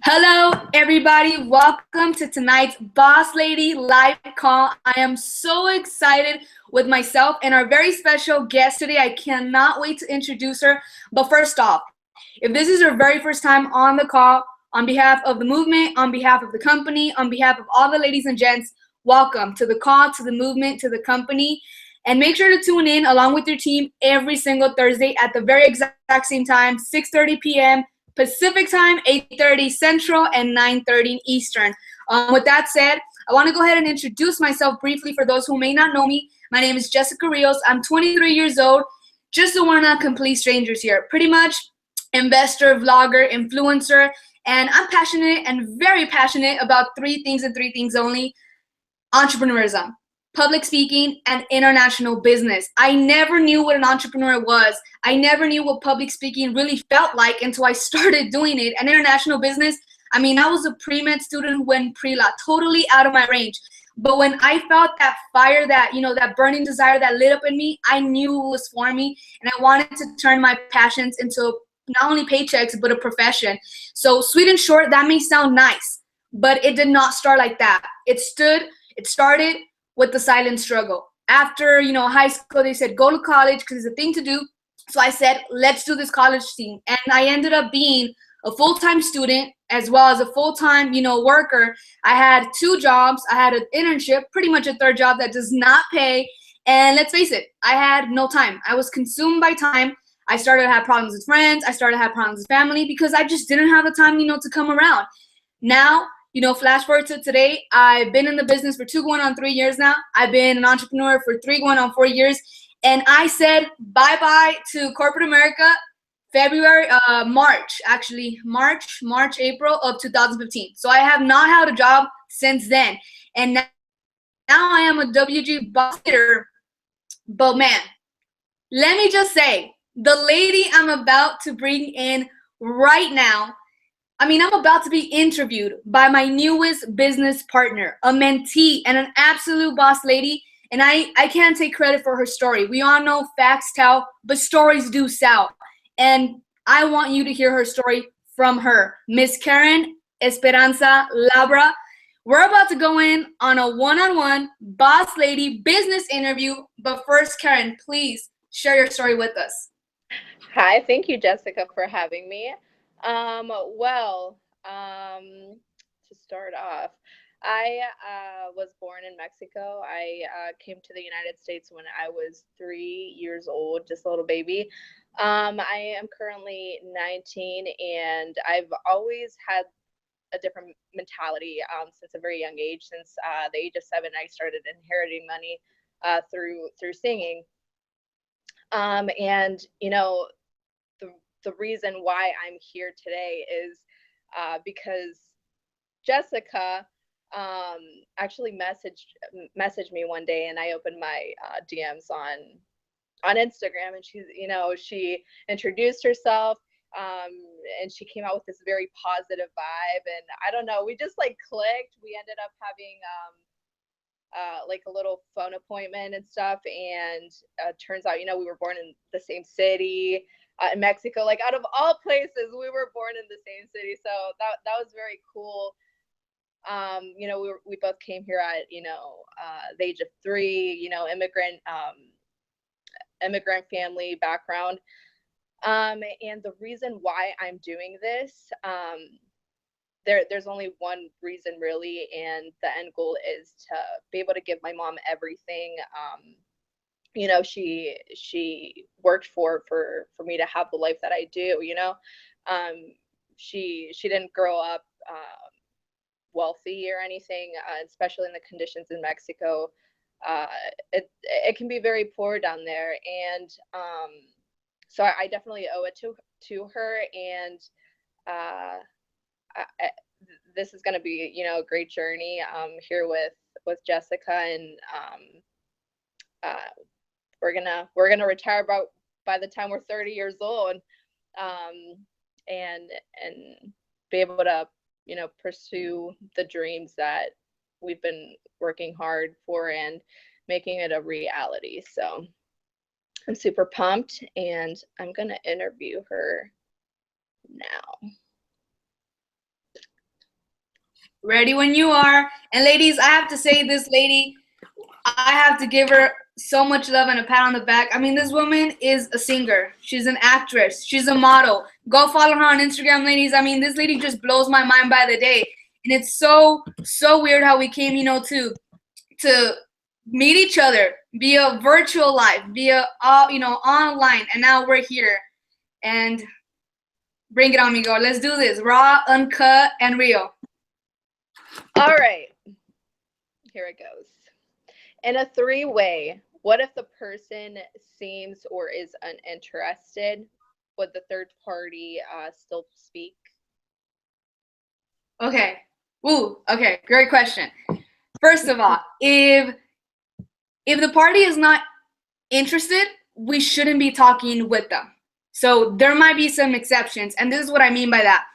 Hello, everybody. Welcome to tonight's Boss Lady live call. I am so excited with myself and our very special guest today. I cannot wait to introduce her. But first off, if this is your very first time on the call, on behalf of the movement, on behalf of the company, on behalf of all the ladies and gents, welcome to the call, to the movement, to the company. And make sure to tune in along with your team every single Thursday at the very exact same time, 6:30 p.m. Pacific time, 8:30 Central, and 9:30 Eastern. With that said, I want to go ahead and introduce myself briefly for those who may not know me. My name is Jessica Rios. I'm 23 years old, just the one of complete strangers here. Pretty much investor, vlogger, influencer, and I'm passionate and very passionate about three things and three things only: entrepreneurism, public speaking, and international business. I never knew what an entrepreneur was. I never knew what public speaking really felt like until I started doing it. And international business, I mean, I was a pre-med student who went pre-law, totally out of my range. But when I felt that fire, that burning desire that lit up in me, I knew it was for me. And I wanted to turn my passions into not only paychecks, but a profession. So sweet and short, that may sound nice, but it did not start like that. It started with the silent struggle. After, high school, they said, go to college because it's a thing to do. So I said, let's do this college thing. And I ended up being a full-time student as well as a full-time, worker. I had two jobs. I had an internship, pretty much a third job that does not pay. And let's face it, I had no time. I was consumed by time. I started to have problems with friends. I started to have problems with family because I just didn't have the time, to come around. Now, flash forward to today, I've been in the business for 2 going on 3 years now. I've been an entrepreneur for 3 going on 4 years. And I said bye-bye to corporate America March, April of 2015. So I have not had a job since then. And now I am a WG boss leader. But man, let me just say, the lady I'm about to bring in right now, I'm about to be interviewed by my newest business partner, a mentee, and an absolute boss lady. And I can't take credit for her story. We all know facts tell, but stories do sell. And I want you to hear her story from her, Miss Karen Esperanza Labra. We're about to go in on a one-on-one boss lady business interview. But first, Karen, please share your story with us. Hi, thank you, Jessica, for having me. To start off, I was born in Mexico. I came to the United States when I was 3 years old, just a little baby. I am currently 19, and I've always had a different mentality since a very young age. Since the age of 7, I started inheriting money through singing. And the reason why I'm here today is because Jessica actually messaged me one day, and I opened my DMs on Instagram, and she introduced herself, and she came out with this very positive vibe, and I don't know, we just like clicked. We ended up having like a little phone appointment and stuff, and turns out we were born in the same city. In Mexico, like out of all places, we were born in the same city, so that was very cool. We both came here at the age of 3. Immigrant family background, and the reason why I'm doing this, there's only one reason really, and the end goal is to be able to give my mom everything. She worked for me to have the life that I do. She didn't grow up wealthy or anything, especially in the conditions in Mexico. It can be very poor down there, and so I definitely owe it to her. And this is going to be a great journey here with Jessica, and we're gonna retire by the time we're 30 years old, and be able to pursue the dreams that we've been working hard for and making it a reality. So I'm super pumped, and I'm gonna interview her now. Ready when you are. And ladies, I have to say this lady, I have to give her so much love and a pat on the back. I mean, this woman is a singer. She's an actress. She's a model. Go follow her on Instagram, ladies. I mean, this lady just blows my mind by the day. And it's so weird how we came, to meet each other via virtual life, via online, and now we're here. And bring it on, me, go. Let's do this. Raw, uncut, and real. All right. Here it goes. In a three-way, what if the person seems or is uninterested? Would the third party still speak? Okay. Ooh, okay. Great question. First of all, if the party is not interested, we shouldn't be talking with them. So there might be some exceptions, and this is what I mean by that.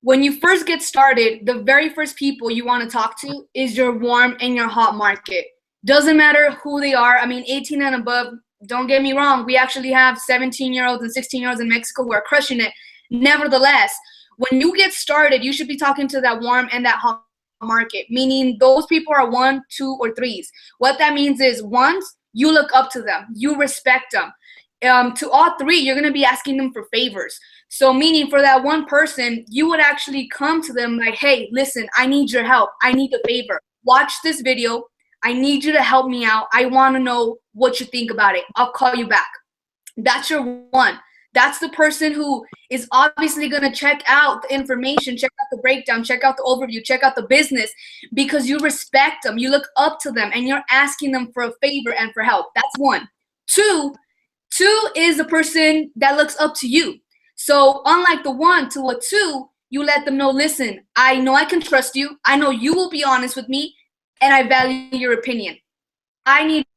When you first get started, the very first people you want to talk to is your warm and your hot market. Doesn't matter who they are. I mean, 18 and above, don't get me wrong. We actually have 17-year-olds and 16-year-olds in Mexico who are crushing it. Nevertheless, when you get started, you should be talking to that warm and that hot market, meaning those people are 1, 2, or 3s. What that means is, once, you look up to them, you respect them. To all 3, you're going to be asking them for favors. So meaning for that one person, you would actually come to them like, hey, listen, I need your help. I need a favor. Watch this video. I need you to help me out. I want to know what you think about it. I'll call you back. That's your one. That's the person who is obviously going to check out the information, check out the breakdown, check out the overview, check out the business, because you respect them, you look up to them, and you're asking them for a favor and for help. That's one. Two is the person that looks up to you. So unlike the 1 to a 2, you let them know, listen, I know I can trust you. I know you will be honest with me, and I value your opinion. I need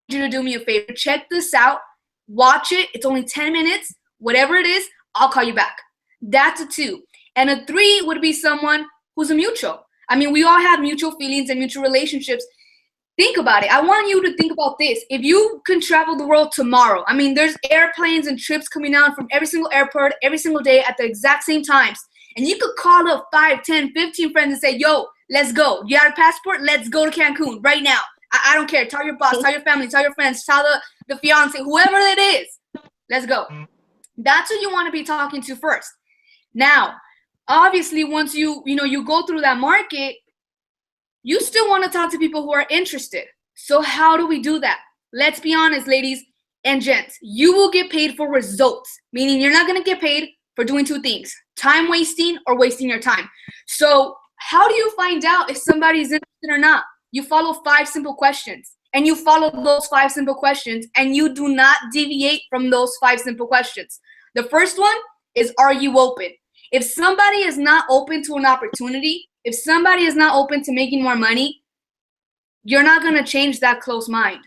you to do me a favor. Check this out. Watch it. It's only 10 minutes. Whatever it is, I'll call you back. That's a 2. And a 3 would be someone who's a mutual. I mean, we all have mutual feelings and mutual relationships. Think about it. I want you to think about this. If you can travel the world tomorrow, I mean, there's airplanes and trips coming out from every single airport, every single day at the exact same times. And you could call up 5, 10, 15 friends and say, yo, let's go. You got a passport? Let's go to Cancun right now. I don't care. Tell your boss, tell your family, tell your friends, tell the fiance, whoever it is. Let's go. That's who you want to be talking to first. Now, obviously, once you go through that market, you still want to talk to people who are interested. So how do we do that? Let's be honest, ladies and gents. You will get paid for results, meaning you're not going to get paid for doing 2 things, time wasting or wasting your time. So how do you find out if somebody's interested or not? You follow 5 simple questions, and you follow those 5 simple questions, and you do not deviate from those 5 simple questions. The first one is, are you open? If somebody is not open to an opportunity, if somebody is not open to making more money, you're not going to change that closed mind.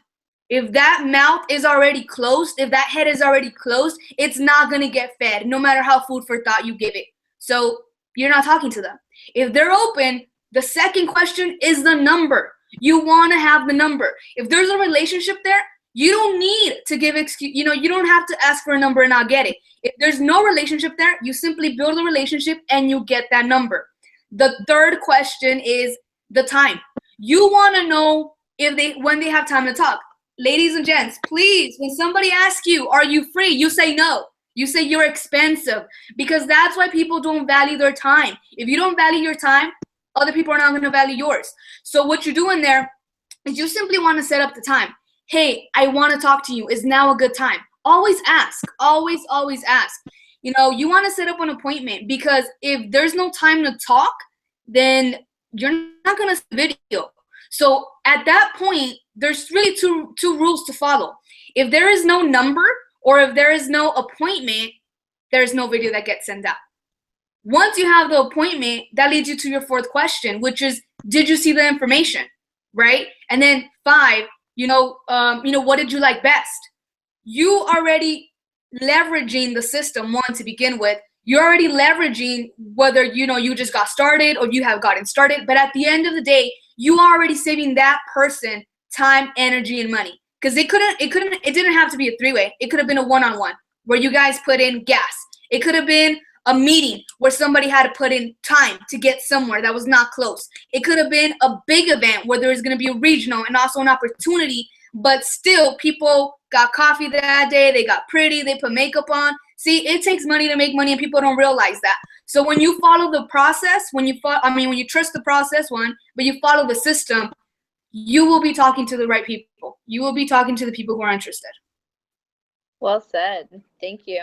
If that mouth is already closed, if that head is already closed, it's not going to get fed, no matter how food for thought you give it. So you're not talking to them. If they're open, the second question is the number. You want to have the number. If there's a relationship there, you don't need to give excuse. You don't have to ask for a number and not get it. If there's no relationship there, you simply build a relationship and you get that number. The third question is the time. You want to know when they have time to talk. Ladies and gents, please, when somebody asks you, are you free? You say no. You say you're expensive, because that's why people don't value their time. If you don't value your time, other people are not going to value yours. So what you're doing there is you simply want to set up the time. Hey, I want to talk to you. Is now a good time? Always ask. Always, always ask. You want to set up an appointment, because if there's no time to talk, then you're not going to see the video. So at that point, there's really two rules to follow. If there is no number, or if there is no appointment, there's no video that gets sent out. Once you have the appointment, that leads you to your fourth question, which is, did you see the information, right? And then 5, what did you like best? You already leveraging the system, one, to begin with. You're already leveraging whether, you just got started or you have gotten started. But at the end of the day, you are already saving that person time, energy, and money. Because it didn't have to be a 3-way. It could have been a 1-on-1 where you guys put in gas. It could have been a meeting where somebody had to put in time to get somewhere that was not close. It could have been a big event where there was going to be a regional and also an opportunity, but still people got coffee that day, they got pretty, they put makeup on. See, it takes money to make money, and people don't realize that. So when you follow the process, when you trust the process, but you follow the system, you will be talking to the right people. You will be talking to the people who are interested. Well said. Thank you.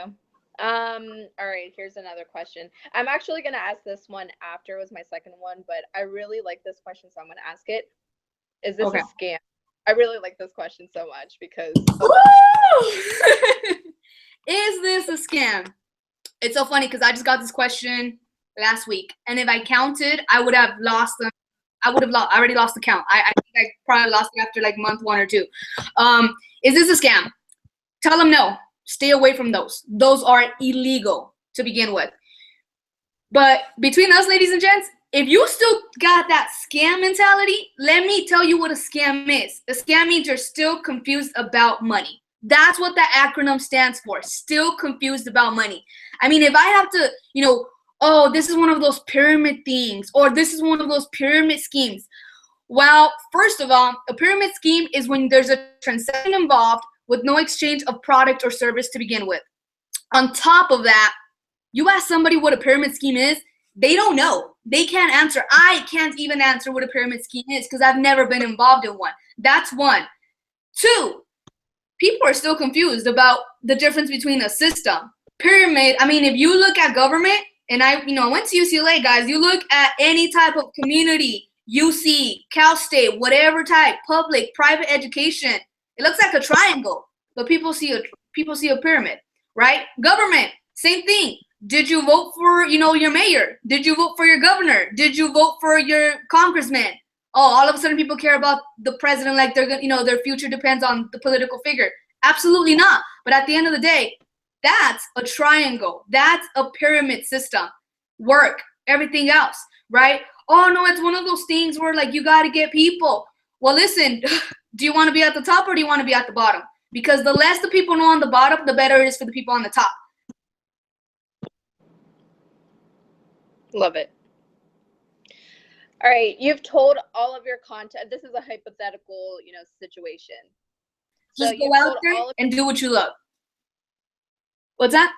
All right, here's another question. I'm actually going to ask this one after it was my second one, but I really like this question, so I'm going to ask it. Is this a scam? I really like this question so much because... Is this a scam? It's so funny because I just got this question last week, and if I counted, I would have lost them. I already lost the count. I think I probably lost it after like month 1 or 2. Is this a scam? Tell them no. Stay away from those. Those are illegal to begin with. But between us, ladies and gents, if you still got that scam mentality, let me tell you what a scam is. A scam means you're still confused about money. That's what that acronym stands for. Still confused about money. I mean, if I have to, oh, this is one of those pyramid things, or this is one of those pyramid schemes. Well, first of all, a pyramid scheme is when there's a transaction involved with no exchange of product or service to begin with. On top of that, you ask somebody what a pyramid scheme is, they don't know. They can't answer. I can't even answer what a pyramid scheme is because I've never been involved in one. That's one. 2, people are still confused about the difference between a system. Pyramid, I mean, if you look at government, and I went to UCLA, guys, you look at any type of community, UC, Cal State, whatever type, public, private education, it looks like a triangle, but people see a pyramid, right? Government, same thing. Did you vote for, your mayor? Did you vote for your governor? Did you vote for your congressman? Oh, all of a sudden people care about the president like they're gonna, their future depends on the political figure. Absolutely not. But at the end of the day, that's a triangle. That's a pyramid system. Work, everything else, right? Oh no, it's one of those things where like you got to get people. Well, listen, do you want to be at the top or do you want to be at the bottom? Because the less the people know on the bottom, the better it is for the people on the top. Love it. All right, you've told all of your content. This is a hypothetical, situation. Just go out there and do what you love. What's that?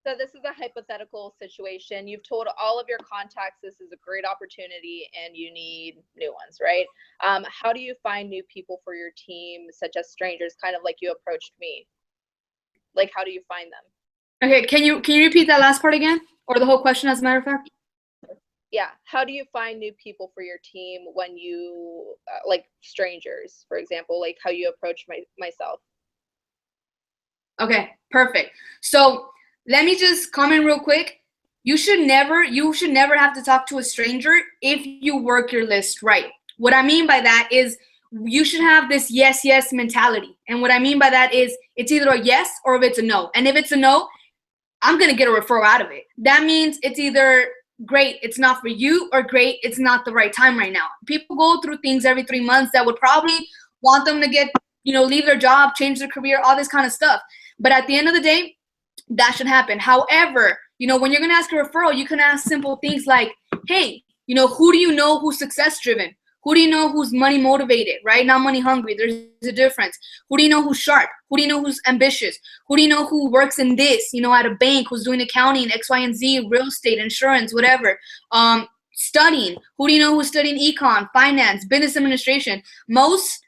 So this is a hypothetical situation. You've told all of your contacts this is a great opportunity and you need new ones, right? How do you find new people for your team, such as strangers, kind of like you approached me? Like, how do you find them? Okay, can you repeat that last part again? Or the whole question, as a matter of fact? Yeah, how do you find new people for your team when you, like strangers, for example, like how you approach myself? Okay, perfect. So let me just comment real quick. You should never have to talk to a stranger if you work your list right. What I mean by that is you should have this yes mentality. And what I mean by that is it's either a yes or if it's a no. And if it's a no, I'm going to get a referral out of it. That means it's either great, it's not for you, or great, it's not the right time right now. People go through things every 3 months that would probably want them to get, leave their job, change their career, all this kind of stuff. But at the end of the day, that should happen. However, when you're going to ask a referral, you can ask simple things like, hey, who do you know who's success driven? Who do you know who's money motivated, right? Not money hungry. There's a difference. Who do you know who's sharp? Who do you know who's ambitious? Who do you know who works in this, at a bank, who's doing accounting, X, Y, and Z, real estate, insurance, whatever. Studying. Who do you know who's studying econ, finance, business administration? Most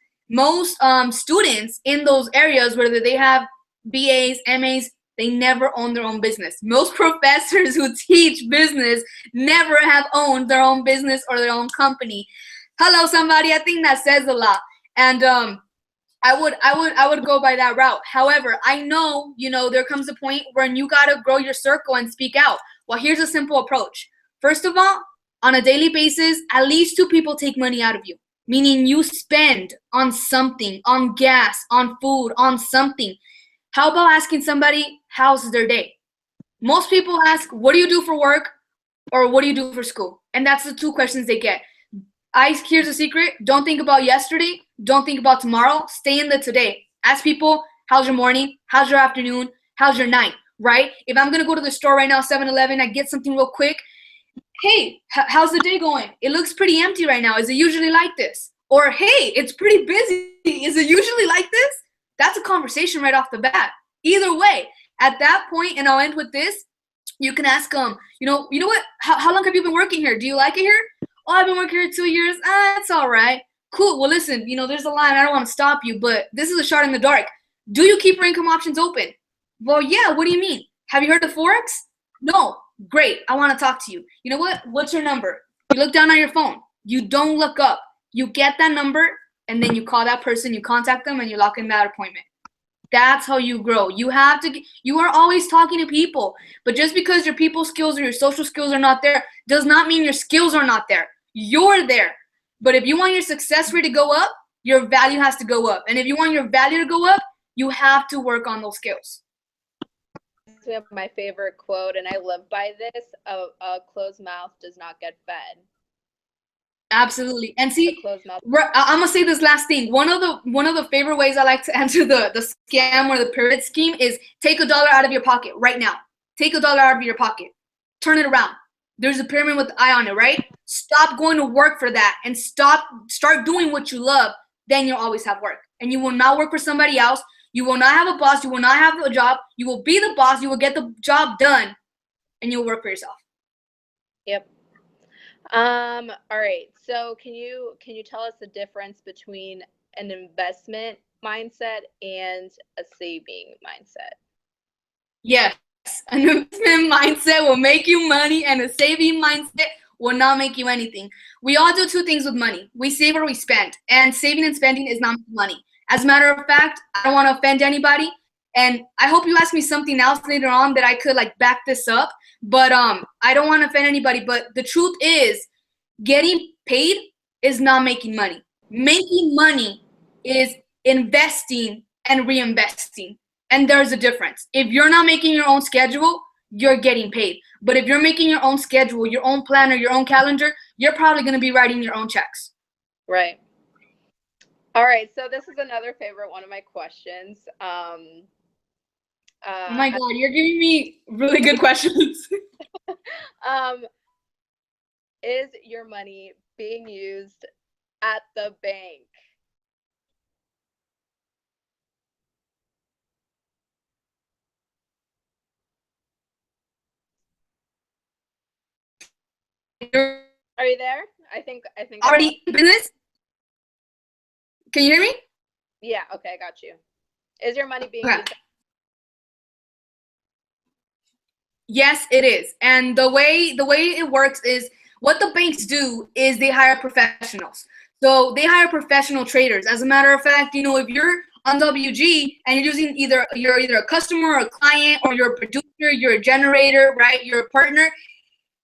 students in those areas, whether they have BAs, MAs, they never own their own business. Most professors who teach business never have owned their own business or their own company. Hello, somebody. I think that says a lot. And I would go by that route. However, I know, there comes a point when you got to grow your circle and speak out. Well, here's a simple approach. First of all, on a daily basis, at least 2 people take money out of you, meaning you spend on something, on gas, on food, on something. How about asking somebody, how's their day? Most people ask, what do you do for work? Or what do you do for school? And that's the 2 questions they get. Here's a secret. Don't think about yesterday. Don't think about tomorrow. Stay in the today. Ask people, how's your morning? How's your afternoon? How's your night? right? If I'm going to go to the store right now, 7-Eleven, I get something real quick. Hey, how's the day going? It looks pretty empty right now. Is it usually like this? Or, hey, it's pretty busy. Is it usually like this? That's a conversation right off the bat. Either way, at that point, and I'll end with this, you can ask them, you know what? How long have you been working here? Do you like it here? Oh, I've been working here 2 years. It's all right. Cool. Well, listen, there's a line. I don't want to stop you, but this is a shot in the dark. Do you keep your income options open? Well, yeah. What do you mean? Have you heard of Forex? No. Great. I want to talk to you. You know what? What's your number? You look down on your phone. You don't look up. You get that number, and then you call that person, you contact them, and you lock in that appointment. That's how you grow. You are always talking to people. But just because your people skills or your social skills are not there does not mean your skills are not there. You're there. But if you want your success rate to go up, your value has to go up. And if you want your value to go up, you have to work on those skills. My favorite quote, and I live by this: a closed mouth does not get fed. Absolutely. And see, I'm gonna say this last thing. One of the favorite ways I like to answer the scam or the pyramid scheme is take $1 out of your pocket right now. Take $1 out of your pocket. Turn it around. There's a pyramid with the eye on it, right? Stop going to work for that and start doing what you love. Then you'll always have work, and you will not work for somebody else. You will not have a boss. You will not have a job. You will be the boss. You will get the job done, and you will work for yourself. Yep. All right. So can you tell us the difference between an investment mindset and a saving mindset? Yes. An investment mindset will make you money, and a saving mindset will not make you anything. We all do two things with money. We save or we spend, and saving and spending is not money. As a matter of fact, I don't want to offend anybody, and I hope you ask me something else later on that I could back this up, but I don't want to offend anybody, but the truth is getting paid is not making money. Making money is investing and reinvesting, and there's a difference. If you're not making your own schedule, you're getting paid. But if you're making your own schedule, your own planner, your own calendar, you're probably going to be writing your own checks. Right. All right, so this is another favorite one of my questions. Oh my God, you're giving me really good questions. Is your money being used at the bank? Are you there? I think already in business? Can you hear me? Yeah, okay, I got you. Is your money being used? Yes, it is. And the way it works is what the banks do is they hire professionals. So they hire professional traders. As a matter of fact, if you're on WG and you're either a customer or a client, or you're a producer, you're a generator, right? You're a partner.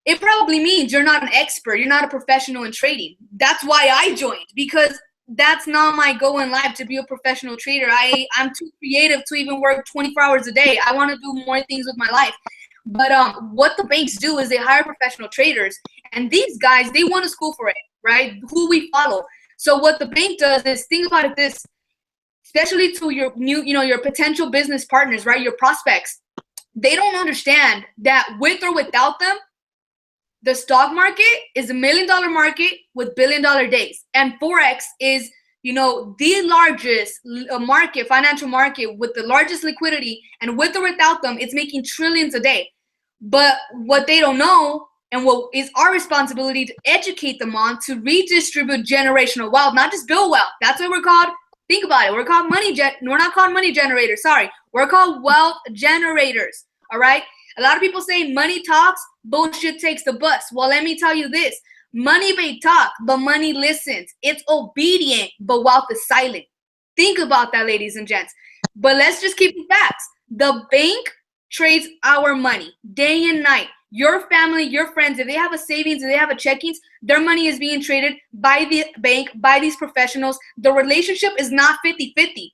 It probably means you're not an expert. You're not a professional in trading. That's why I joined, because that's not my goal in life, to be a professional trader. I'm too creative to even work 24 hours a day. I want to do more things with my life. But what the banks do is they hire professional traders, and these guys, they went to school for it, right? Who we follow. So what the bank does is, think about it this, especially to your your potential business partners, right? Your prospects. They don't understand that with or without them, the stock market is $1 million market with $1 billion days, and Forex is the largest market, financial market, with the largest liquidity, and with or without them, it's making trillions a day. But what they don't know, and what is our responsibility to educate them on, to redistribute generational wealth, not just build wealth. That's what we're called. Think about it. We're called we're not called money generators. Sorry. We're called wealth generators. All right. A lot of people say money talks, bullshit takes the bus. Well, let me tell you this. Money may talk, but money listens. It's obedient, but wealth is silent. Think about that, ladies and gents. But let's just keep the facts. The bank trades our money day and night. Your family, your friends, if they have a savings, if they have a checkings, their money is being traded by the bank, by these professionals. The relationship is not 50-50.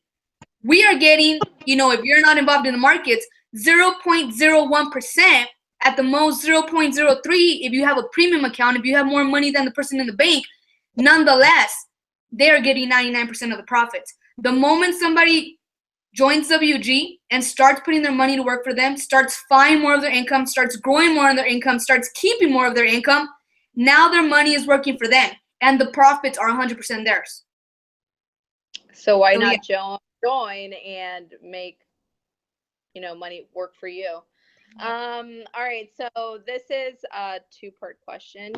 We are getting, if you're not involved in the markets, 0.01%, at the most 0.03 if you have a premium account, if you have more money than the person in the bank. Nonetheless, they're getting 99% of the profits. The moment somebody joins WG and starts putting their money to work for them, starts finding more of their income, starts growing more of their income, starts keeping more of their income, now their money is working for them and the profits are 100% theirs. So why not join and make, money work for you? All right, so this is a two-part question.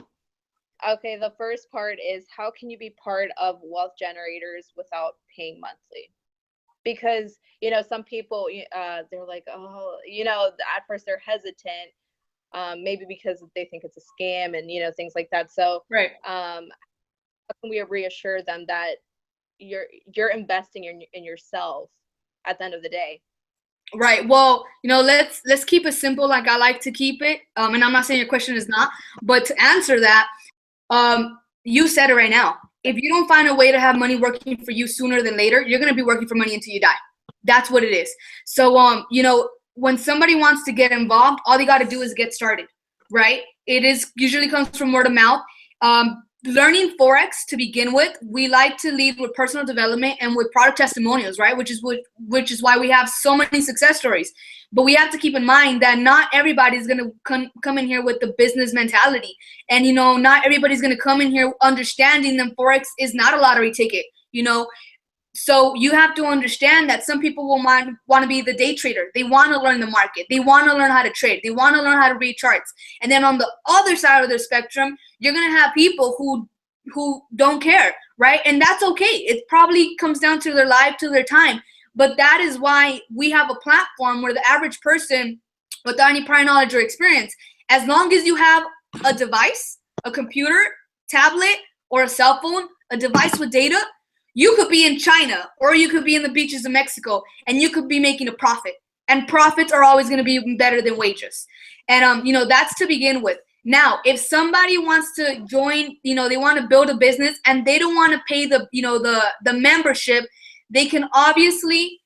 Okay, the first part is, how can you be part of wealth generators without paying monthly? Because, some people, they're like, oh, at first they're hesitant, maybe because they think it's a scam and, things like that. So, right. How can we reassure them that you're investing in yourself at the end of the day? Right. Well, let's keep it simple, like I like to keep it. And I'm not saying your question is not, but to answer that, you said it right now. If you don't find a way to have money working for you sooner than later, you're gonna be working for money until you die. That's what it is. So, when somebody wants to get involved, all they got to do is get started, right? It is usually comes from word of mouth. Learning Forex to begin with, we like to lead with personal development and with product testimonials, right? Which is why we have so many success stories. But we have to keep in mind that not everybody's going to come in here with the business mentality. And, not everybody's going to come in here understanding that Forex is not a lottery ticket, So you have to understand that some people will want to be the day trader. They want to learn the market. They want to learn how to trade. They want to learn how to read charts. And then on the other side of the spectrum, you're going to have people who don't care, right? And that's okay. It probably comes down to their life, to their time. But that is why we have a platform where the average person, without any prior knowledge or experience, as long as you have a device, a computer, tablet, or a cell phone, a device with data, you could be in China or you could be in the beaches of Mexico and you could be making a profit. And profits are always going to be better than wages. And, that's to begin with. Now, if somebody wants to join, they want to build a business and they don't want to pay the membership, they can obviously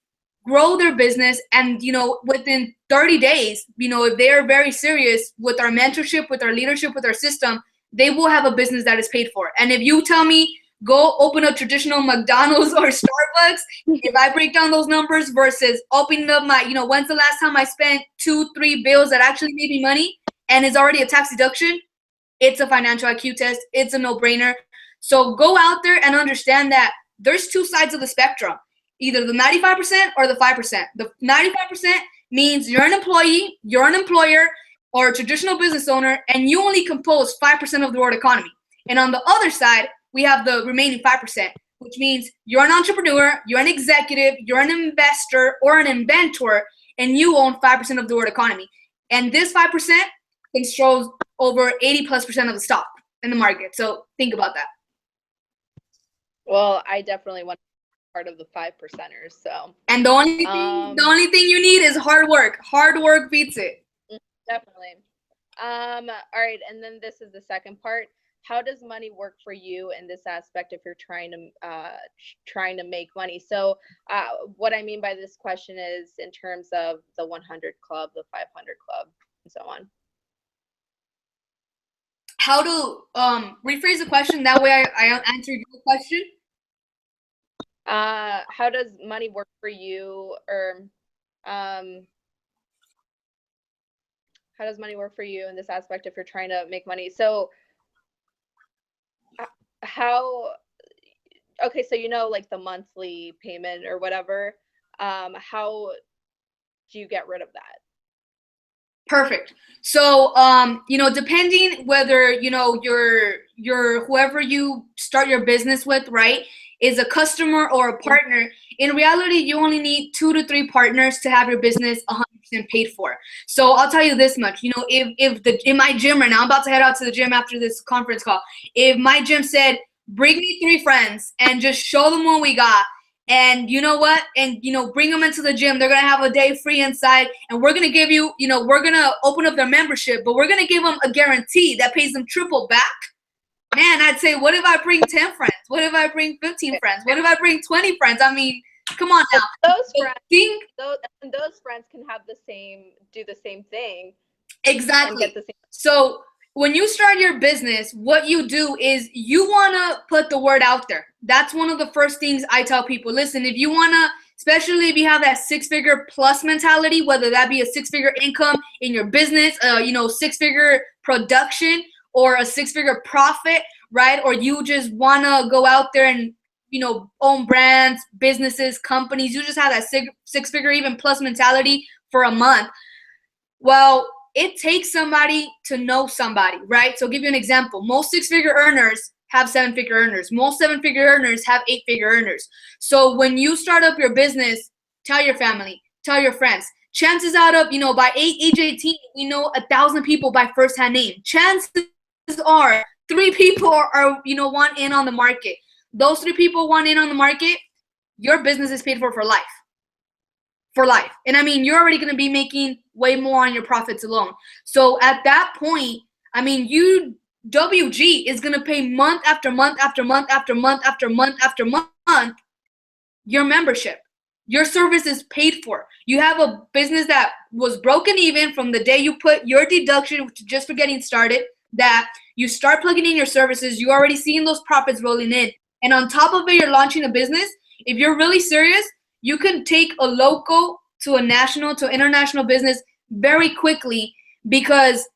grow their business. And, within 30 days, if they're very serious with our mentorship, with our leadership, with our system, they will have a business that is paid for. And if you tell me, go open a traditional McDonald's or Starbucks, if I break down those numbers versus opening up my, when's the last time I spent 2-3 bills that actually made me money and is already a tax deduction, it's a financial IQ test. It's a no-brainer. So go out there and understand that there's two sides of the spectrum, either the 95% or the 5%. The 95% means you're an employee, you're an employer, or a traditional business owner, and you only compose 5% of the world economy. And on the other side, we have the remaining 5%, which means you're an entrepreneur, you're an executive, you're an investor or an inventor, and you own 5% of the world economy. And this 5% controls over 80+% of the stock in the market. So think about that. Well, I definitely want to be part of the 5%ers. So. And the only thing you need is hard work. Hard work beats it. Definitely. All right, and then this is the second part. How does money work for you in this aspect if you're trying to make money? So what I mean by this question is in terms of the 100 club, the 500 club, and so on. How to rephrase the question, that way I answered your question. How does money work for you, or how does money work for you in this aspect if you're trying to make money? So okay, so like the monthly payment or whatever, how do you get rid of that? Perfect. So, depending whether, your whoever you start your business with, right, is a customer or a partner, in reality, you only need 2 to 3 partners to have your business 100% paid for. So I'll tell you this much, if in my gym right now, I'm about to head out to the gym after this conference call. If my gym said, bring me 3 friends and just show them what we got, and you know what? And, bring them into the gym. They're going to have a day free inside. And we're going to give you, we're going to open up their membership, but we're going to give them a guarantee that pays them triple back. Man, I'd say, what if I bring 10 friends? What if I bring 15 friends? What if I bring 20 friends? I mean, come on now. Those friends can have do the same thing. Exactly. So when you start your business, what you do is you want to put the word out there. That's one of the first things I tell people. Listen, if you want to, especially if you have that six-figure plus mentality, whether that be a six-figure income in your business, six-figure production or a six-figure profit, right? Or you just want to go out there and, own brands, businesses, companies. You just have that six-figure even plus mentality for a month. Well, it takes somebody to know somebody, right? So I'll give you an example. Most six-figure earners have seven-figure earners. Most seven-figure earners have eight-figure earners. So when you start up your business, tell your family, tell your friends. Chances out of, by age 18, we know 1,000 people by first-hand name. Chances are 3 people are want in on the market. Those 3 people want in on the market, your business is paid for life. For life. And I mean, you're already going to be making way more on your profits alone. So at that point, I mean, WG is going to pay month after month after month after month after month after month your membership. Your service is paid for. You have a business that was broken even from the day you put your deduction just for getting started, that you start plugging in your services, you're already seeing those profits rolling in. And on top of it, you're launching a business. If you're really serious, you can take a local to a national to international business very quickly, because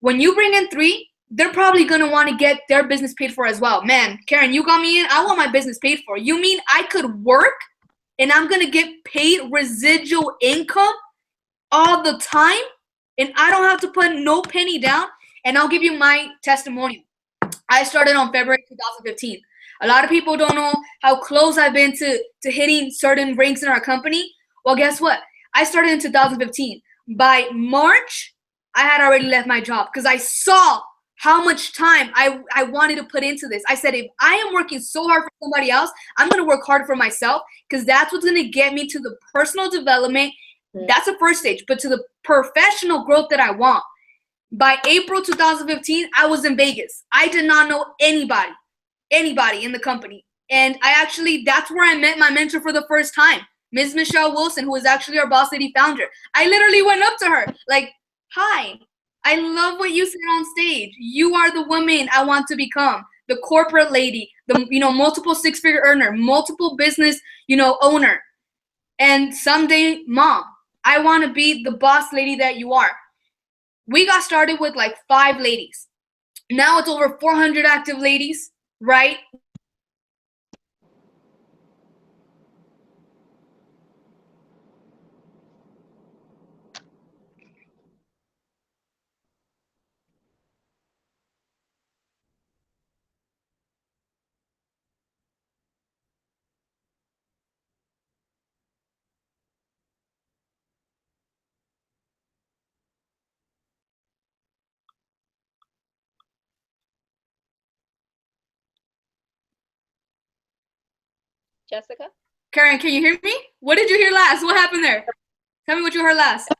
when you bring in 3, they're probably going to want to get their business paid for as well. Man, Karen, you got me in. I want my business paid for. You mean I could work and I'm going to get paid residual income all the time and I don't have to put no penny down? And I'll give you my testimonial. I started on February 2015. A lot of people don't know how close I've been to hitting certain ranks in our company. Well, guess what? I started in 2015. By March, I had already left my job because I saw how much time I wanted to put into this. I said, if I am working so hard for somebody else, I'm going to work hard for myself, because that's what's going to get me to the personal development. That's the first stage, but to the professional growth that I want. By April 2015, I was in Vegas. I did not know anybody in the company. And that's where I met my mentor for the first time, Ms. Michelle Wilson, who is actually our Boss Lady founder. I literally went up to her like, hi, I love what you said on stage. You are the woman I want to become, the corporate lady, the, multiple six-figure earner, multiple business, owner. And someday, mom, I want to be the boss lady that you are. We got started with like 5 ladies. Now it's over 400 active ladies, right? Jessica? Karen, can you hear me? What did you hear last? What happened there? Tell me what you heard last.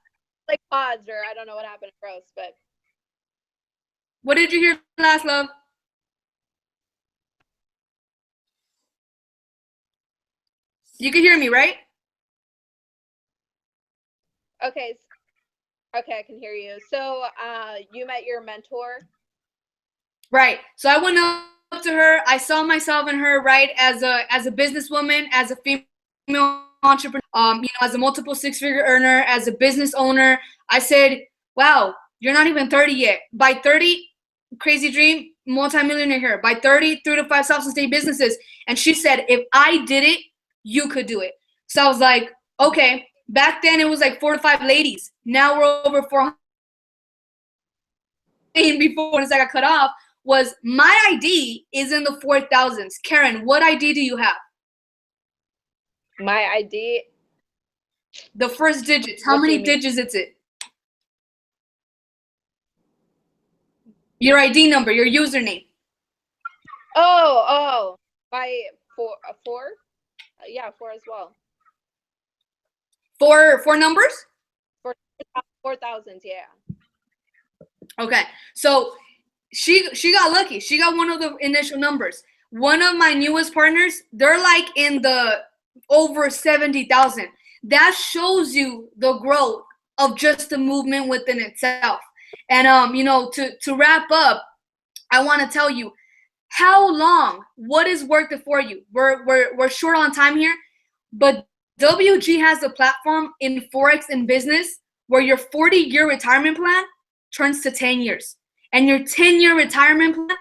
Like paused, or I don't know what happened, froze, but. What did you hear last, love? You can hear me, right? Okay, I can hear you. So you met your mentor? Right. So I went up to her. I saw myself in her, right, as a businesswoman, as a female entrepreneur, as a multiple six-figure earner, as a business owner. I said, wow, you're not even 30 yet. By 30, crazy dream, multimillionaire here. By 30, 3 to 5 self-sustained businesses. And she said, if I did it, you could do it. So I was like, okay. Back then it was like 4 to 5 ladies. Now we're over 400. Before, once I got cut off, was my ID is in the 4,000s. Karen, what ID do you have? My ID? The first digits. How many digits is it? Your ID number, your username. Oh, by 4? Yeah, 4 as well. 4 numbers? 4,000, yeah. Okay, so she got lucky. She got one of the initial numbers. One of my newest partners, they're like in the over 70,000. That shows you the growth of just the movement within itself. And to wrap up, I want to tell you how long, what is worth it for you. We're short on time here, but WG has a platform in Forex and business where your 40-year retirement plan turns to 10 years, and your 10-year retirement plan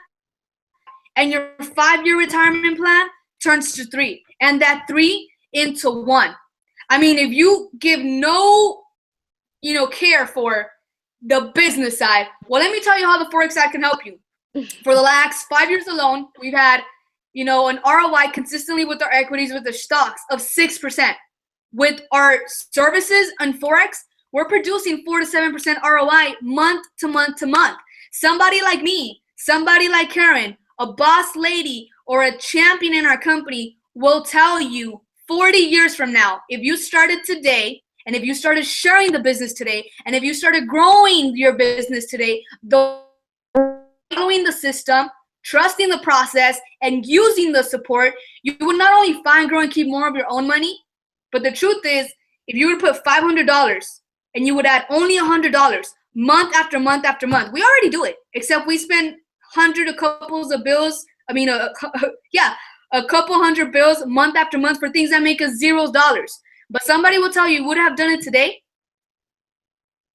and your 5-year retirement plan turns to 3, and that 3 into 1. I mean, if you give no, care for the business side, well, let me tell you how the Forex side can help you. For the last 5 years alone, we've had, an ROI consistently with our equities, with the stocks of 6%. With our services and Forex, we're producing 4 to 7% ROI month to month to month. Somebody like me, somebody like Karen, a boss lady, or a champion in our company will tell you 40 years from now, if you started today, and if you started sharing the business today, and if you started growing your business today, following the system, trusting the process, and using the support, you would not only find, grow, and keep more of your own money, but the truth is, if you were to put $500 and you would add only $100 month after month after month, we already do it, except we spend a couple hundred bills month after month for things that make us $0. But somebody will tell you would have done it today.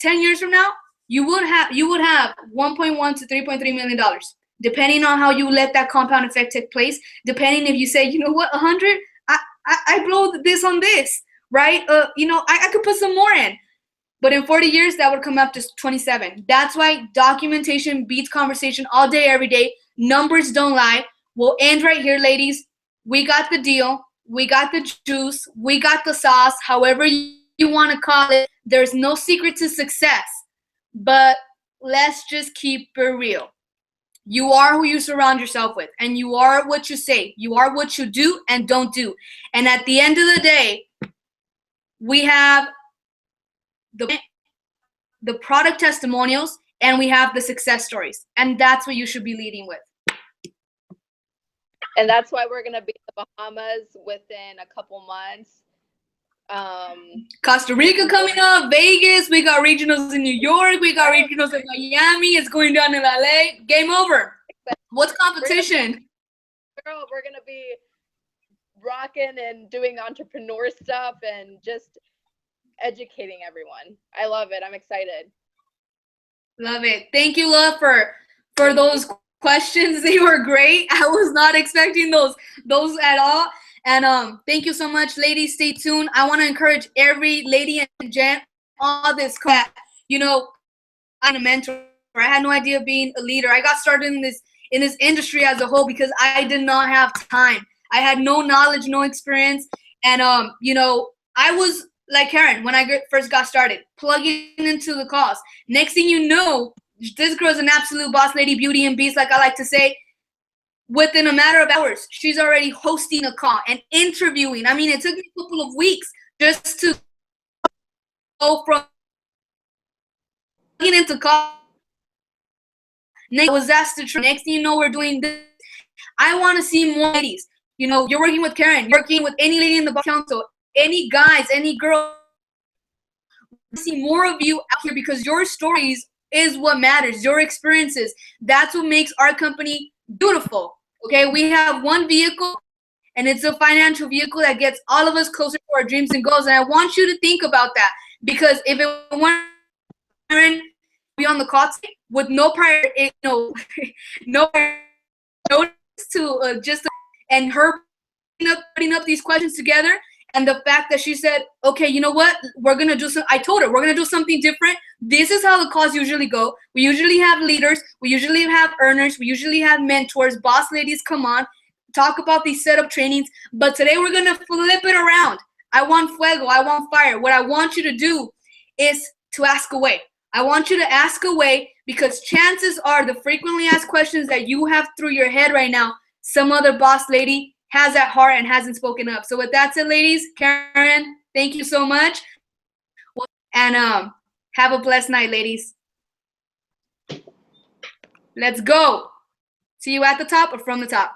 10 years from now, you would have 1.1 to 3.3 million dollars, depending on how you let that compound effect take place. Depending if you say, you know what, 100, I blow this on this, right? I could put some more in. But in 40 years, that would come up to 27. That's why documentation beats conversation all day, every day. Numbers don't lie. We'll end right here, ladies. We got the deal. We got the juice. We got the sauce, however you want to call it. There's no secret to success. But let's just keep it real. You are who you surround yourself with, and you are what you say. You are what you do and don't do. And at the end of the day, we have the product testimonials, and we have the success stories. And that's what you should be leading with. And that's why we're going to be in the Bahamas within a couple months. Costa Rica coming up, Vegas, we got regionals in New York, we got regionals in Miami, it's going down in LA. Game over. What's competition? Girl, we're going to be rocking and doing entrepreneur stuff and just educating everyone. I love it. I'm excited. Love it. Thank you, love, for those questions. They were great. I was not expecting those at all. And thank you so much, ladies. Stay tuned. I want to encourage every lady and gent all this crap. I'm a mentor. I had no idea being a leader. I got started in this industry as a whole because I did not have time. I had no knowledge, no experience, and I was like Karen when I first got started, plugging into the calls. Next thing you know, this girl's an absolute boss lady, beauty and beast, like I like to say. Within a matter of hours, she's already hosting a call and interviewing. I mean, it took me a couple of weeks just to go from plugging into call. Next, I was asked to train. Next thing you know, we're doing this. I want to see more ladies. You're working with Karen. You're working with any lady in the boss council, any guys, any girl. I see more of you out here because your stories is what matters. Your experiences. That's what makes our company beautiful. Okay, we have one vehicle, and it's a financial vehicle that gets all of us closer to our dreams and goals. And I want you to think about that, because if it weren't be on the call with no prior, no notice to and her putting up these questions together, and the fact that she said, okay, you know what, we're gonna do I told her we're gonna do something different. This is how the calls usually go. We usually have leaders, we usually have earners, we usually have mentors, boss ladies come on, talk about these setup trainings, but today we're gonna flip it around. I want fuego, I want fire. What I want you to do is to ask away. I want you to ask away, because chances are the frequently asked questions that you have through your head right now, some other boss lady has at heart and hasn't spoken up. So with that said, ladies, Karen, thank you so much. And have a blessed night, ladies. Let's go. See you at the top or from the top?